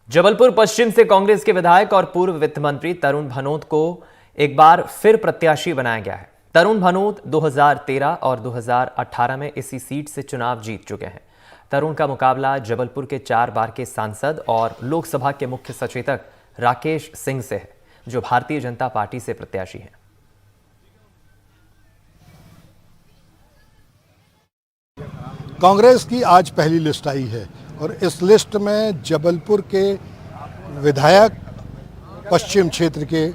जबलपुर पश्चिम से कांग्रेस के विधायक और पूर्व वित्त मंत्री तरुण भनोत को एक बार फिर प्रत्याशी बनाया गया है। तरुण भनोत 2013 और 2018 में इसी सीट से चुनाव जीत चुके हैं। तरुण का मुकाबला जबलपुर के 4 बार के सांसद और लोकसभा के मुख्य सचेतक राकेश सिंह से है, जो भारतीय जनता पार्टी से प्रत्याशी हैं। कांग्रेस की आज पहली लिस्ट आई है और इस लिस्ट में जबलपुर के विधायक पश्चिम क्षेत्र के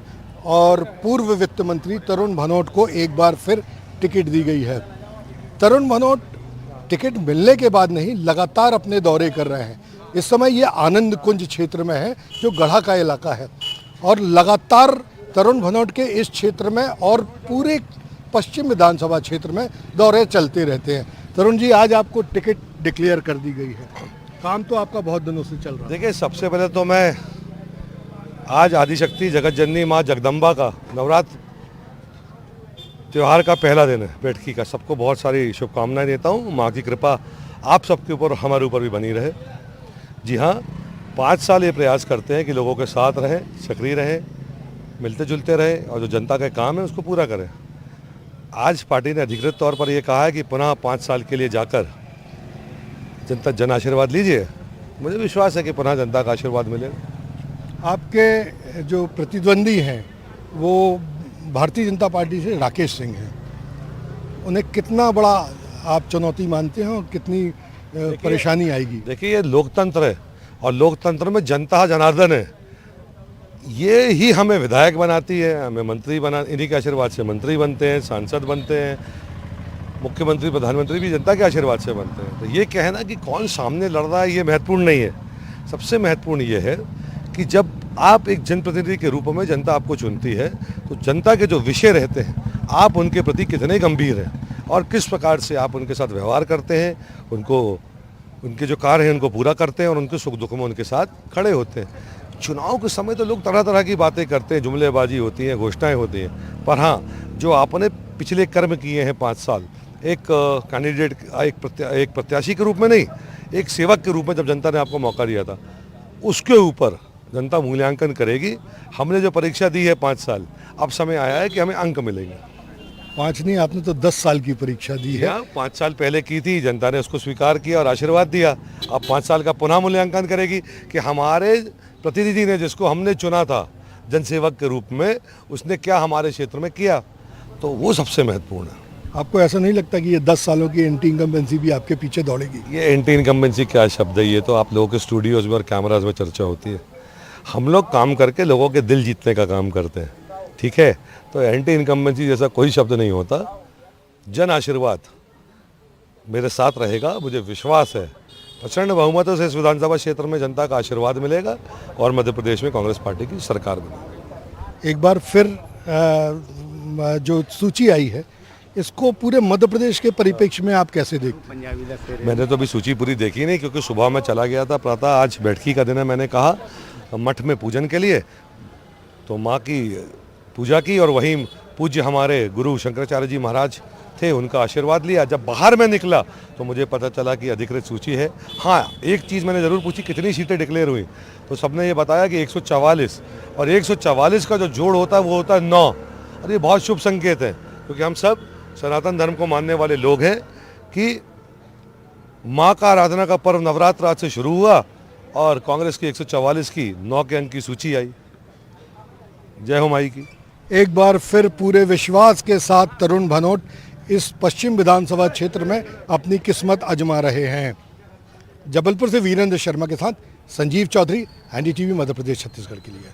और पूर्व वित्त मंत्री तरुण भनोट को एक बार फिर टिकट दी गई है। तरुण भनोट टिकट मिलने के बाद नहीं, लगातार अपने दौरे कर रहे हैं। इस समय ये आनंद कुंज क्षेत्र में है, जो गढ़ा का इलाका है, और लगातार तरुण भनोट के इस क्षेत्र में और पूरे पश्चिम विधानसभा क्षेत्र में दौरे चलते रहते हैं। तरुण जी, आज आपको टिकट डिक्लेयर कर दी गई है, काम तो आपका बहुत दिनों से चल रहा है। देखिए, सबसे पहले तो मैं आज आदिशक्ति जगत जननी माँ जगदम्बा का नवरात्र त्यौहार का पहला दिन है बैठकी का, सबको बहुत सारी शुभकामनाएं देता हूँ। माँ की कृपा आप सबके ऊपर, हमारे ऊपर भी बनी रहे। जी हाँ, 5 साल ये प्रयास करते हैं कि लोगों के साथ रहें, सक्रिय रहें, मिलते जुलते रहें और जो जनता का काम है उसको पूरा करें। आज पार्टी ने अधिकृत तौर पर यह कहा है कि पुनः 5 साल के लिए जाकर जनता जन आशीर्वाद लीजिए। मुझे विश्वास है कि पुनः जनता का आशीर्वाद मिलेगा। आपके जो प्रतिद्वंदी हैं वो भारतीय जनता पार्टी से राकेश सिंह हैं, उन्हें कितना बड़ा आप चुनौती मानते हैं और कितनी परेशानी आएगी? देखिए, ये लोकतंत्र है और लोकतंत्र में जनता जनार्दन है। ये ही हमें विधायक बनाती है, हमें मंत्री बना, इन्हीं के आशीर्वाद से मंत्री बनते हैं, सांसद बनते हैं, मुख्यमंत्री प्रधानमंत्री भी जनता के आशीर्वाद से बनते हैं। तो ये कहना कि कौन सामने लड़ रहा है ये महत्वपूर्ण नहीं है। सबसे महत्वपूर्ण ये है कि जब आप एक जनप्रतिनिधि के रूप में जनता आपको चुनती है तो जनता के जो विषय रहते हैं आप उनके प्रति कितने गंभीर हैं और किस प्रकार से आप उनके साथ व्यवहार करते हैं, उनके जो कार्य हैं उनको पूरा करते हैं और उनके सुख दुख में उनके साथ खड़े होते हैं। चुनाव के समय तो लोग तरह तरह की बातें करते हैं, जुमलेबाजी होती है, घोषणाएं होती हैं, पर हाँ, जो आपने पिछले कर्म किए हैं 5 साल, एक कैंडिडेट, एक प्रत्याशी के रूप में नहीं, एक सेवक के रूप में जब जनता ने आपको मौका दिया था, उसके ऊपर जनता मूल्यांकन करेगी। हमने जो परीक्षा दी है 5 साल, अब समय आया है कि हमें अंक मिलेंगे। 5 नहीं, आपने तो 10 साल की परीक्षा दी है। 5 साल पहले की थी, जनता ने उसको स्वीकार किया और आशीर्वाद दिया। अब 5 साल का पुनः मूल्यांकन करेगी कि हमारे प्रतिनिधि ने, जिसको हमने चुना था जनसेवक के रूप में, उसने क्या हमारे क्षेत्र में किया, तो वो सबसे महत्वपूर्ण है। आपको ऐसा नहीं लगता कि ये 10 सालों की एंटी इनकम्बेंसी भी आपके पीछे दौड़ेगी? ये एंटी इनकम्बेंसी क्या शब्द है? ये तो आप लोगों के स्टूडियोज में और कैमराज में चर्चा होती है। हम लोग काम करके लोगों के दिल जीतने का काम करते हैं, ठीक है? तो एंटी इनकम्बेंसी जैसा कोई शब्द नहीं होता। जन आशीर्वाद मेरे साथ रहेगा, मुझे विश्वास है। प्रचंड बहुमत से इस विधानसभा क्षेत्र में जनता का आशीर्वाद मिलेगा और मध्य प्रदेश में कांग्रेस पार्टी की सरकार बनेगी। एक बार फिर जो सूची आई है, इसको पूरे मध्य प्रदेश के परिप्रेक्ष्य में आप कैसे देखते हैं? मैंने तो अभी सूची पूरी देखी नहीं, क्योंकि सुबह मैं चला गया था प्रातः। आज बैठकी का दिन है, मैंने कहा मठ में पूजन के लिए, तो माँ की पूजा की और वहीं पूज्य हमारे गुरु शंकराचार्य जी महाराज थे, उनका आशीर्वाद लिया। जब बाहर में निकला तो मुझे पता चला कि अधिकृत सूची है। हाँ, एक चीज़ मैंने ज़रूर पूछी, कितनी सीटें डिक्लेयर हुई, तो सबने ये बताया कि 144, और 144 का जो जोड़ होता है वो होता है 9। और ये बहुत शुभ संकेत है, क्योंकि हम सब सनातन धर्म को मानने वाले लोग हैं कि माँ का आराधना का पर्व नवरात्र आज से शुरू हुआ और कांग्रेस की 144 की 9 के अंक की सूची आई। जय हो माई की। एक बार फिर पूरे विश्वास के साथ तरुण भनोट इस पश्चिम विधानसभा क्षेत्र में अपनी किस्मत आजमा रहे हैं। जबलपुर से वीरेंद्र शर्मा के साथ संजीव चौधरी, एनडीटीवी मध्य प्रदेश छत्तीसगढ़ के लिए।